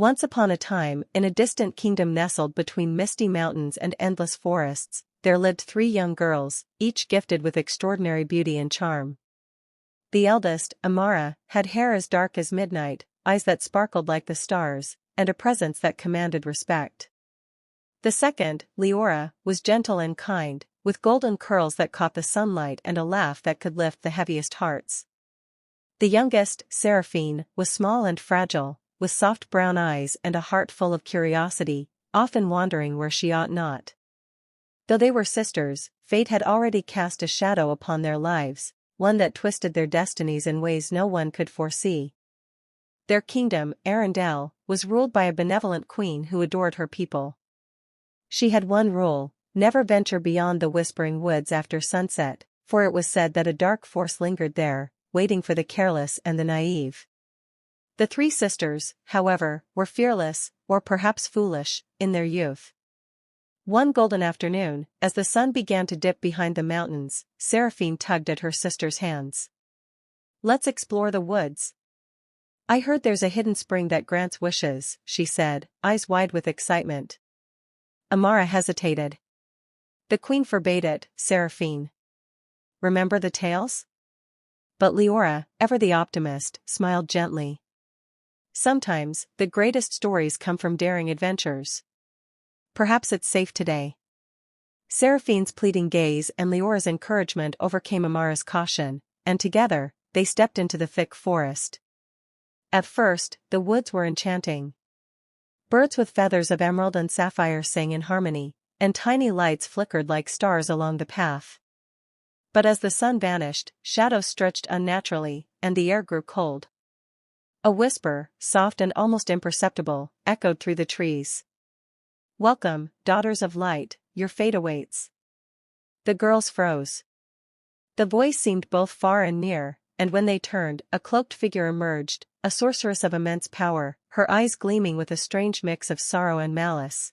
Once upon a time, in a distant kingdom nestled between misty mountains and endless forests, there lived 3 young girls, each gifted with extraordinary beauty and charm. The eldest, Amara, had hair as dark as midnight, eyes that sparkled like the stars, and a presence that commanded respect. The second, Leora, was gentle and kind, with golden curls that caught the sunlight and a laugh that could lift the heaviest hearts. The youngest, Seraphine, was small and fragile, with soft brown eyes and a heart full of curiosity, often wandering where she ought not. Though they were sisters, fate had already cast a shadow upon their lives, one that twisted their destinies in ways no one could foresee. Their kingdom, Arindelle, was ruled by a benevolent queen who adored her people. She had one rule: never venture beyond the Whispering Woods after sunset, for it was said that a dark force lingered there, waiting for the careless and the naive. The 3 sisters, however, were fearless, or perhaps foolish, in their youth. One golden afternoon, as the sun began to dip behind the mountains, Seraphine tugged at her sister's hands. "Let's explore the woods. I heard there's a hidden spring that grants wishes," she said, eyes wide with excitement. Amara hesitated. "The queen forbade it, Seraphine. Remember the tales?" But Leora, ever the optimist, smiled gently. "Sometimes, the greatest stories come from daring adventures. Perhaps it's safe today." Seraphine's pleading gaze and Leora's encouragement overcame Amara's caution, and together, they stepped into the thick forest. At first, the woods were enchanting. Birds with feathers of emerald and sapphire sang in harmony, and tiny lights flickered like stars along the path. But as the sun vanished, shadows stretched unnaturally, and the air grew cold. A whisper, soft and almost imperceptible, echoed through the trees. "Welcome, daughters of light, your fate awaits." The girls froze. The voice seemed both far and near, and when they turned, a cloaked figure emerged, a sorceress of immense power, her eyes gleaming with a strange mix of sorrow and malice.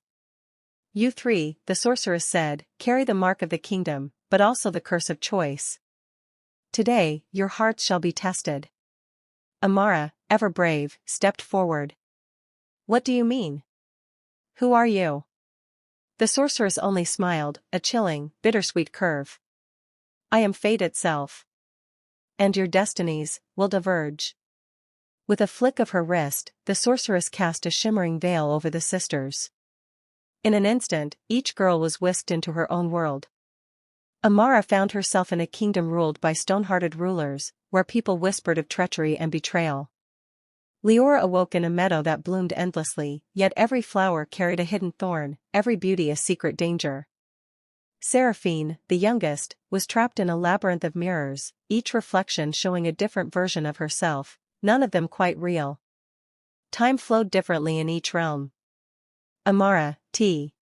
"You 3, the sorceress said, carry the mark of the kingdom, but also the curse of choice. Today, your hearts shall be tested." Amara, ever brave, stepped forward. "What do you mean? Who are you?" The sorceress only smiled, a chilling, bittersweet curve. "I am fate itself. And your destinies will diverge." With a flick of her wrist, the sorceress cast a shimmering veil over the sisters. In an instant, each girl was whisked into her own world. Amara found herself in a kingdom ruled by stone-hearted rulers, where people whispered of treachery and betrayal. Leora awoke in a meadow that bloomed endlessly, yet every flower carried a hidden thorn, every beauty a secret danger. Seraphine, the youngest, was trapped in a labyrinth of mirrors, each reflection showing a different version of herself, none of them quite real. Time flowed differently in each realm. Amara, T.